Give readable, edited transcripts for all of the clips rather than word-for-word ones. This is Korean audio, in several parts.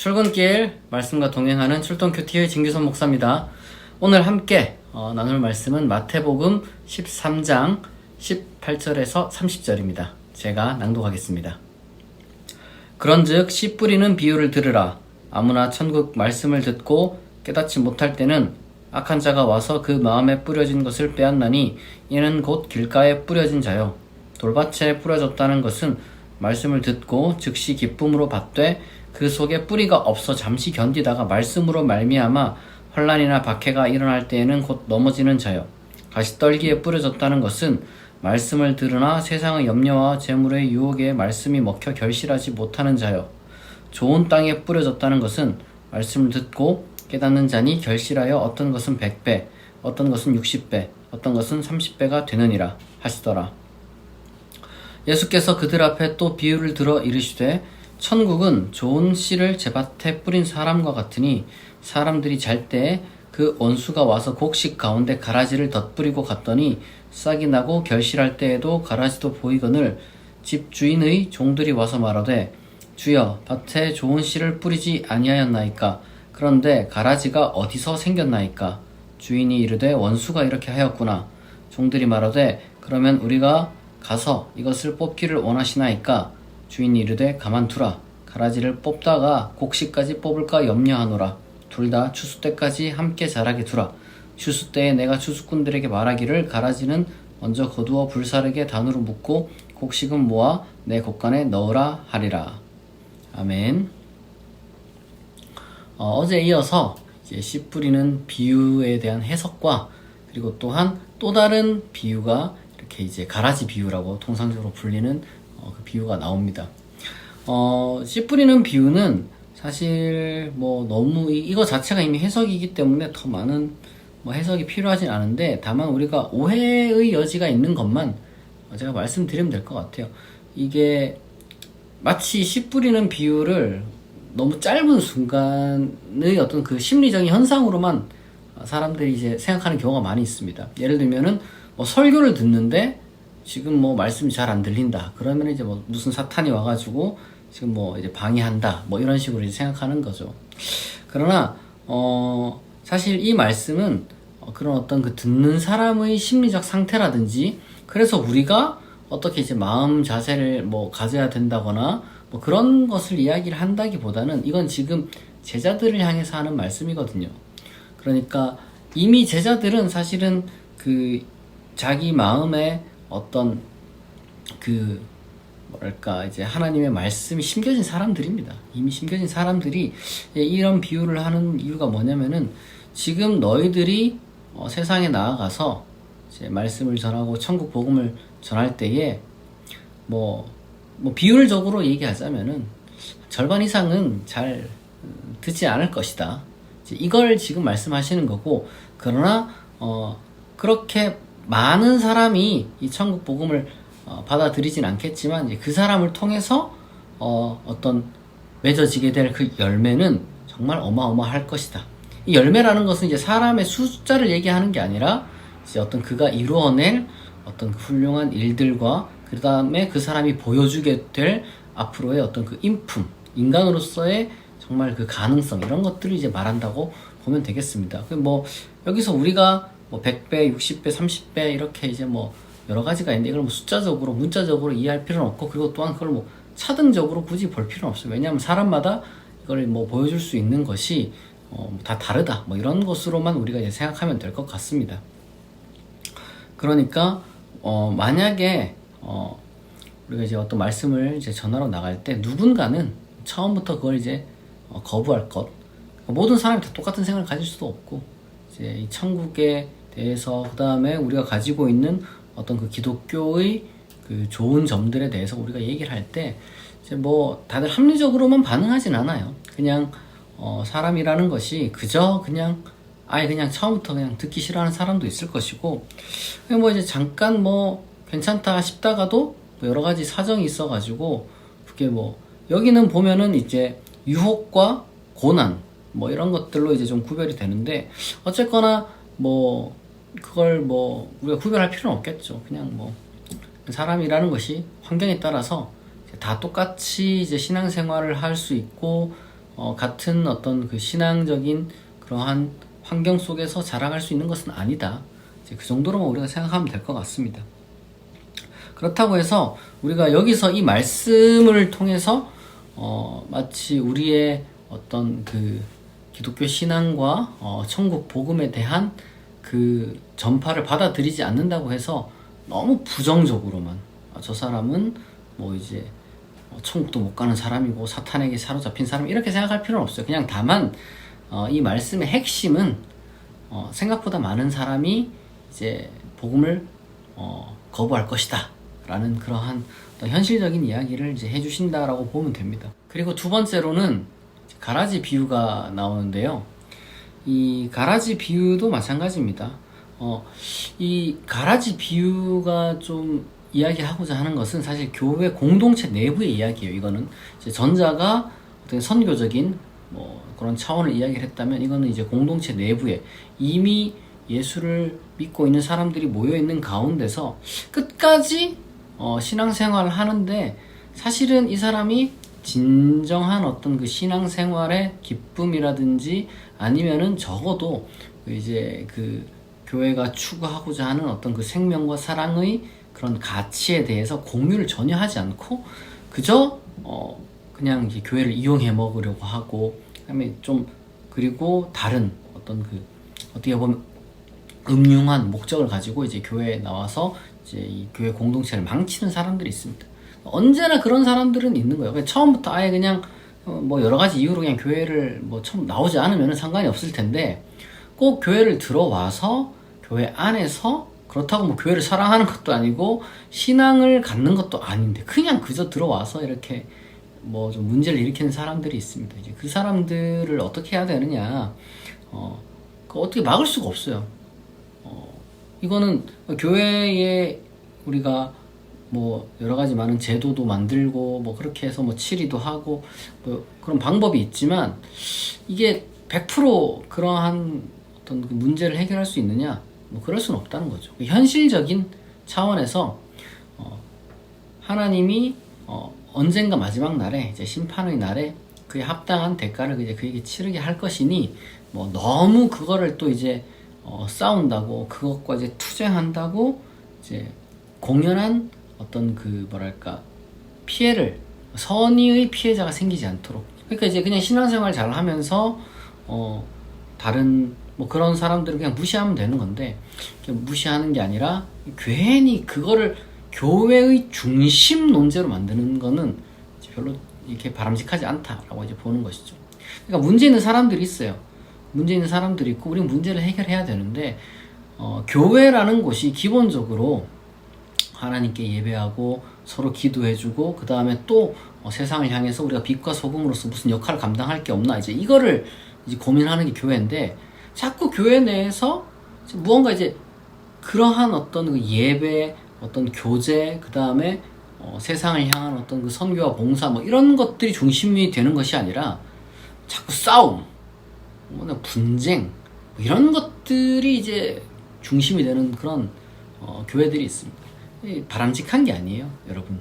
출근길 말씀과 동행하는 출동 큐티의 진규선 목사입니다. 오늘 함께 나눌 말씀은 마태복음 13장 18절에서 30절입니다. 제가 낭독하겠습니다. 그런즉 씨 뿌리는 비유를 들으라. 아무나 천국 말씀을 듣고 깨닫지 못할 때는 악한 자가 와서 그 마음에 뿌려진 것을 빼앗나니 이는 곧 길가에 뿌려진 자요. 돌밭에 뿌려졌다는 것은 말씀을 듣고 즉시 기쁨으로 받되 그 속에 뿌리가 없어 잠시 견디다가 말씀으로 말미암아 환난이나 박해가 일어날 때에는 곧 넘어지는 자요. 가시떨기에 뿌려졌다는 것은 말씀을 들으나 세상의 염려와 재물의 유혹에 말씀이 먹혀 결실하지 못하는 자요. 좋은 땅에 뿌려졌다는 것은 말씀을 듣고 깨닫는 자니 결실하여 어떤 것은 100배, 어떤 것은 60배, 어떤 것은 30배가 되느니라 하시더라. 예수께서 그들 앞에 또 비유를 들어 이르시되 천국은 좋은 씨를 제밭에 뿌린 사람과 같으니 사람들이 잘 때에 그 원수가 와서 곡식 가운데 가라지를 덧뿌리고 갔더니 싹이 나고 결실할 때에도 가라지도 보이거늘 집 주인의 종들이 와서 말하되 주여 밭에 좋은 씨를 뿌리지 아니하였나이까 그런데 가라지가 어디서 생겼나이까 주인이 이르되 원수가 이렇게 하였구나. 종들이 말하되 그러면 우리가 가서 이것을 뽑기를 원하시나이까 주인이 이르되 가만두라. 가라지를 뽑다가 곡식까지 뽑을까 염려하노라. 둘 다 추수 때까지 함께 자라게 두라. 추수 때에 내가 추수꾼들에게 말하기를 가라지는 먼저 거두어 불사르게 단으로 묶고 곡식은 모아 내 곡간에 넣으라 하리라. 아멘. 어제 이어서 이제 씨 뿌리는 비유에 대한 해석과 그리고 또한 또 다른 비유가 이렇게 이제 가라지 비유라고 통상적으로 불리는 그 비유가 나옵니다. 씨 뿌리는 비유는 사실 뭐 너무 이거 자체가 이미 해석이기 때문에 더 많은 뭐 해석이 필요하진 않은데 다만 우리가 오해의 여지가 있는 것만 제가 말씀드리면 될 것 같아요. 이게 마치 씨 뿌리는 비유를 너무 짧은 순간의 어떤 그 심리적인 현상으로만 사람들이 이제 생각하는 경우가 많이 있습니다. 예를 들면은 뭐 설교를 듣는데 지금 뭐 말씀이 잘 안 들린다. 그러면 이제 뭐 무슨 사탄이 와가지고 지금 뭐 이제 방해한다. 뭐 이런 식으로 이제 생각하는 거죠. 그러나 사실 이 말씀은 그런 어떤 그 듣는 사람의 심리적 상태라든지 그래서 우리가 어떻게 이제 마음 자세를 뭐 가져야 된다거나 뭐 그런 것을 이야기를 한다기보다는 이건 지금 제자들을 향해서 하는 말씀이거든요. 그러니까 이미 제자들은 사실은 그 자기 마음에 어떤 그 뭐랄까 이제 하나님의 말씀이 심겨진 사람들입니다. 이미 심겨진 사람들이 이런 비유를 하는 이유가 뭐냐면은 지금 너희들이 세상에 나아가서 이제 말씀을 전하고 천국 복음을 전할 때에 뭐 비율적으로 얘기하자면은 절반 이상은 잘 듣지 않을 것이다. 이걸 지금 말씀하시는 거고 그러나 그렇게 많은 사람이 이 천국 복음을 받아들이진 않겠지만 이제 그 사람을 통해서 어떤 맺어지게 될 그 열매는 정말 어마어마할 것이다. 이 열매라는 것은 이제 사람의 숫자를 얘기하는 게 아니라 이제 어떤 그가 이루어낼 어떤 훌륭한 일들과 그 다음에 그 사람이 보여주게 될 앞으로의 어떤 그 인품, 인간으로서의 정말 그 가능성 이런 것들을 이제 말한다고 보면 되겠습니다. 뭐 여기서 우리가 뭐 100배, 60배, 30배 이렇게 이제 뭐 여러 가지가 있는데 이걸 뭐 숫자적으로 문자적으로 이해할 필요는 없고 그리고 또한 그걸 뭐 차등적으로 굳이 볼 필요는 없어요. 왜냐하면 사람마다 이걸 뭐 보여줄 수 있는 것이 다 다르다. 뭐 이런 것으로만 우리가 이제 생각하면 될 것 같습니다. 그러니까 만약에 우리가 이제 어떤 말씀을 이제 전하러 나갈 때 누군가는 처음부터 그걸 이제 거부할 것. 모든 사람이 다 똑같은 생각을 가질 수도 없고 이제 이 천국에 대해서 그 다음에 우리가 가지고 있는 어떤 그 기독교의 그 좋은 점들에 대해서 우리가 얘기를 할 때 이제 뭐 다들 합리적으로만 반응하진 않아요. 그냥 사람이라는 것이 그저 그냥 아예 그냥 처음부터 그냥 듣기 싫어하는 사람도 있을 것이고 뭐 이제 잠깐 뭐 괜찮다 싶다가도 뭐 여러 가지 사정이 있어가지고 그게 뭐 여기는 보면은 이제 유혹과 고난 뭐 이런 것들로 이제 좀 구별이 되는데 어쨌거나 뭐 그걸 뭐 우리가 구별할 필요는 없겠죠. 그냥 뭐 사람이라는 것이 환경에 따라서 다 똑같이 이제 신앙생활을 할 수 있고 같은 어떤 그 신앙적인 그러한 환경 속에서 자라갈 수 있는 것은 아니다. 이제 그 정도로만 우리가 생각하면 될 것 같습니다. 그렇다고 해서 우리가 여기서 이 말씀을 통해서 마치 우리의 어떤 그 기독교 신앙과 천국 복음에 대한 그 전파를 받아들이지 않는다고 해서 너무 부정적으로만 저 사람은 뭐 이제 천국도 못 가는 사람이고 사탄에게 사로잡힌 사람 이렇게 생각할 필요는 없어요. 그냥 다만 이 말씀의 핵심은 생각보다 많은 사람이 이제 복음을 거부할 것이다 라는 그러한 현실적인 이야기를 이제 해주신다라고 보면 됩니다. 그리고 두 번째로는 가라지 비유가 나오는데요. 이 가라지 비유도 마찬가지입니다. 이 가라지 비유가 좀 이야기하고자 하는 것은 사실 교회 공동체 내부의 이야기예요. 이거는 이제 전자가 어떤 선교적인 뭐 그런 차원을 이야기를 했다면, 이거는 이제 공동체 내부에 이미 예수를 믿고 있는 사람들이 모여 있는 가운데서 끝까지 신앙생활을 하는데, 사실은 이 사람이 진정한 어떤 그 신앙생활의 기쁨이라든지 아니면은 적어도 이제 그 교회가 추구하고자 하는 어떤 그 생명과 사랑의 그런 가치에 대해서 공유를 전혀 하지 않고 그저 그냥 이제 교회를 이용해 먹으려고 하고, 그다음에 좀 그리고 다른 어떤 그 어떻게 보면 음흉한 목적을 가지고 이제 교회에 나와서 이제 이 교회 공동체를 망치는 사람들이 있습니다. 언제나 그런 사람들은 있는 거예요. 처음부터 아예 그냥 뭐 여러 가지 이유로 그냥 교회를 뭐 처음 나오지 않으면 상관이 없을 텐데, 꼭 교회를 들어와서 교회 안에서 그렇다고 뭐 교회를 사랑하는 것도 아니고 신앙을 갖는 것도 아닌데 그냥 그저 들어와서 이렇게 뭐 좀 문제를 일으키는 사람들이 있습니다. 이제 그 사람들을 어떻게 해야 되느냐, 어떻게 막을 수가 없어요. 이거는 교회에 우리가 뭐 여러 가지 많은 제도도 만들고 뭐 그렇게 해서 뭐 치리도 하고 뭐 그런 방법이 있지만, 이게 100% 그러한 어떤 그 문제를 해결할 수 있느냐, 뭐 그럴 수는 없다는 거죠. 현실적인 차원에서 하나님이 언젠가 마지막 날에 이제 심판의 날에 그에 합당한 대가를 이제 그에게 치르게 할 것이니, 뭐 너무 그거를 또 이제 싸운다고 그것과 이제 투쟁한다고 이제 공연한 어떤 그 뭐랄까 피해를, 선의의 피해자가 생기지 않도록, 그러니까 이제 그냥 신앙생활 잘 하면서 다른 뭐 그런 사람들을 그냥 무시하면 되는 건데, 무시하는 게 아니라 괜히 그거를 교회의 중심 논제로 만드는 거는 별로 이렇게 바람직하지 않다라고 이제 보는 것이죠. 그러니까 문제 있는 사람들이 있어요. 문제 있는 사람들이 있고 우리는 문제를 해결해야 되는데, 교회라는 곳이 기본적으로 하나님께 예배하고 서로 기도해주고 그 다음에 또 세상을 향해서 우리가 빛과 소금으로서 무슨 역할을 감당할 게 없나, 이제 이거를 이제 고민하는 게 교회인데, 자꾸 교회 내에서 무언가 이제 그러한 어떤 그 예배, 어떤 교제, 그 다음에 세상을 향한 어떤 그 선교와 봉사 뭐 이런 것들이 중심이 되는 것이 아니라 자꾸 싸움, 뭐 분쟁 뭐 이런 것들이 이제 중심이 되는 그런 교회들이 있습니다. 바람직한 게 아니에요, 여러분.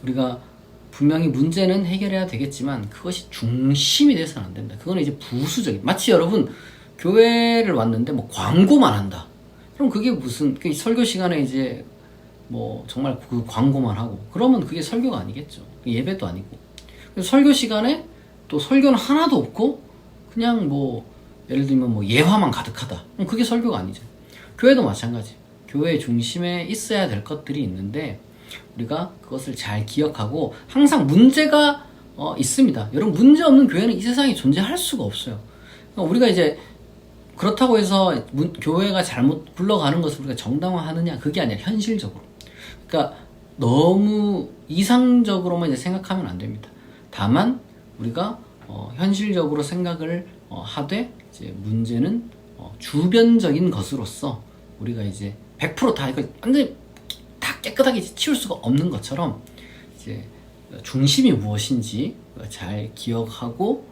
우리가 분명히 문제는 해결해야 되겠지만 그것이 중심이 돼서는 안 된다. 그거는 이제 부수적인, 마치 여러분 교회를 왔는데 뭐 광고만 한다. 그럼 그게 무슨 설교 시간에 이제 뭐 정말 그 광고만 하고 그러면 그게 설교가 아니겠죠. 예배도 아니고. 설교 시간에 또 설교는 하나도 없고 그냥 뭐 예를 들면 뭐 예화만 가득하다. 그럼 그게 설교가 아니죠. 교회도 마찬가지. 교회 중심에 있어야 될 것들이 있는데 우리가 그것을 잘 기억하고, 항상 문제가 있습니다. 여러분, 문제 없는 교회는 이 세상에 존재할 수가 없어요. 그러니까 우리가 이제 그렇다고 해서 교회가 잘못 굴러가는 것을 우리가 정당화하느냐, 그게 아니라 현실적으로. 그러니까 너무 이상적으로만 이제 생각하면 안 됩니다. 다만 우리가 현실적으로 생각을 하되, 이제 문제는 주변적인 것으로서 우리가 이제 100% 이거 완전히 다 깨끗하게 치울 수가 없는 것처럼 이제 중심이 무엇인지 잘 기억하고,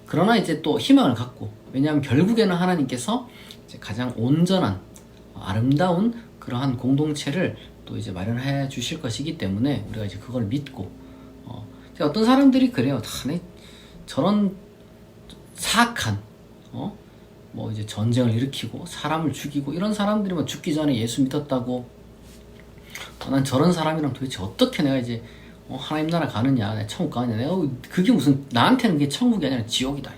그러나 이제 또 희망을 갖고, 왜냐하면 결국에는 하나님께서 이제 가장 온전한 아름다운 그러한 공동체를 또 이제 마련해 주실 것이기 때문에 우리가 이제 그걸 믿고, 어떤 사람들이 그래요. 저런 사악한 뭐 이제 전쟁을 일으키고 사람을 죽이고 이런 사람들이 뭐 죽기 전에 예수 믿었다고 난 저런 사람이랑 도대체 어떻게 내가 이제 하나님 나라 가느냐, 내가 천국 가느냐, 내가 그게 무슨 나한테는 그게 천국이 아니라 지옥이다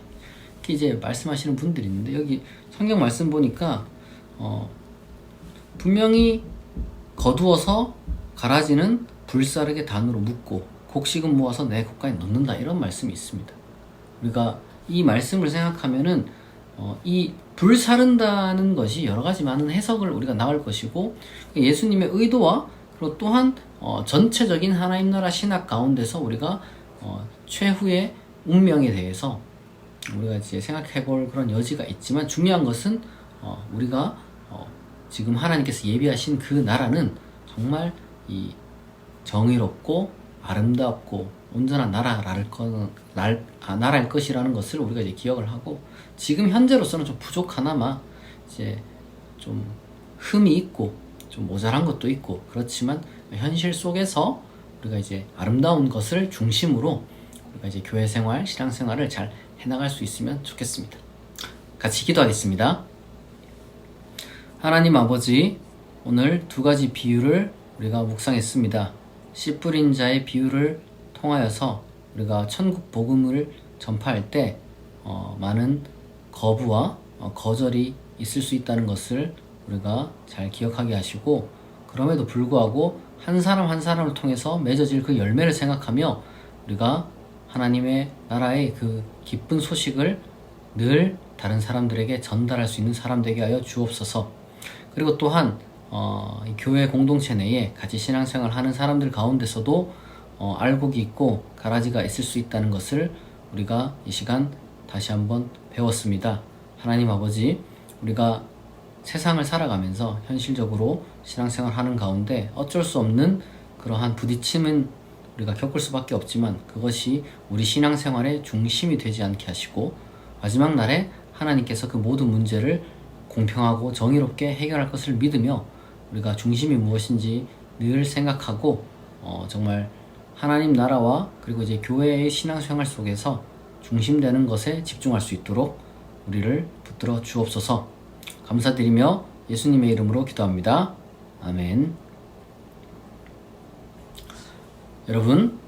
이렇게 이제 말씀하시는 분들이 있는데, 여기 성경 말씀 보니까 분명히 거두어서 가라지는 불사르게 단으로 묶고 곡식은 모아서 내 곶간에 넣는다 이런 말씀이 있습니다. 우리가 이 말씀을 생각하면은 이 불사른다는 것이 여러 가지 많은 해석을 우리가 나올 것이고, 예수님의 의도와 그리고 또한 전체적인 하나님 나라 신학 가운데서 우리가 최후의 운명에 대해서 우리가 이제 생각해 볼 그런 여지가 있지만, 중요한 것은 우리가 지금 하나님께서 예비하신 그 나라는 정말 이 정의롭고 아름답고 온전한 나라일 것이라는 것을 우리가 이제 기억을 하고, 지금 현재로서는 좀 부족하나마 이제 좀 흠이 있고 좀 모자란 것도 있고 그렇지만, 현실 속에서 우리가 이제 아름다운 것을 중심으로 우리가 이제 교회 생활, 신앙 생활을 잘 해나갈 수 있으면 좋겠습니다. 같이 기도하겠습니다. 하나님 아버지, 오늘 두 가지 비유를 우리가 묵상했습니다. 씨 뿌린 자의 비유를 통하여서 우리가 천국 복음을 전파할 때 많은 거부와 거절이 있을 수 있다는 것을 우리가 잘 기억하게 하시고, 그럼에도 불구하고 한 사람 한 사람을 통해서 맺어질 그 열매를 생각하며 우리가 하나님의 나라의 그 기쁜 소식을 늘 다른 사람들에게 전달할 수 있는 사람 되게 하여 주옵소서. 그리고 또한 이 교회 공동체 내에 같이 신앙생활 하는 사람들 가운데서도 알곡이 있고 가라지가 있을 수 있다는 것을 우리가 이 시간 다시 한번 배웠습니다. 하나님 아버지, 우리가 세상을 살아가면서 현실적으로 신앙생활 하는 가운데 어쩔 수 없는 그러한 부딪힘은 우리가 겪을 수밖에 없지만, 그것이 우리 신앙생활의 중심이 되지 않게 하시고 마지막 날에 하나님께서 그 모든 문제를 공평하고 정의롭게 해결할 것을 믿으며 우리가 중심이 무엇인지 늘 생각하고 정말 하나님 나라와 그리고 이제 교회의 신앙생활 속에서 중심되는 것에 집중할 수 있도록 우리를 붙들어 주옵소서. 감사드리며 예수님의 이름으로 기도합니다. 아멘. 여러분,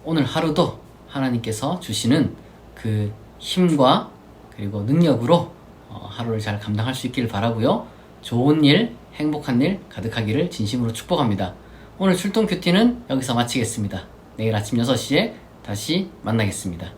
오늘 하루도 하나님께서 주시는 그 힘과 그리고 능력으로 하루를 잘 감당할 수 있길 바라고요. 좋은 일, 행복한 일 가득하기를 진심으로 축복합니다. 오늘 출동 큐티는 여기서 마치겠습니다. 내일 아침 6시에 다시 만나겠습니다.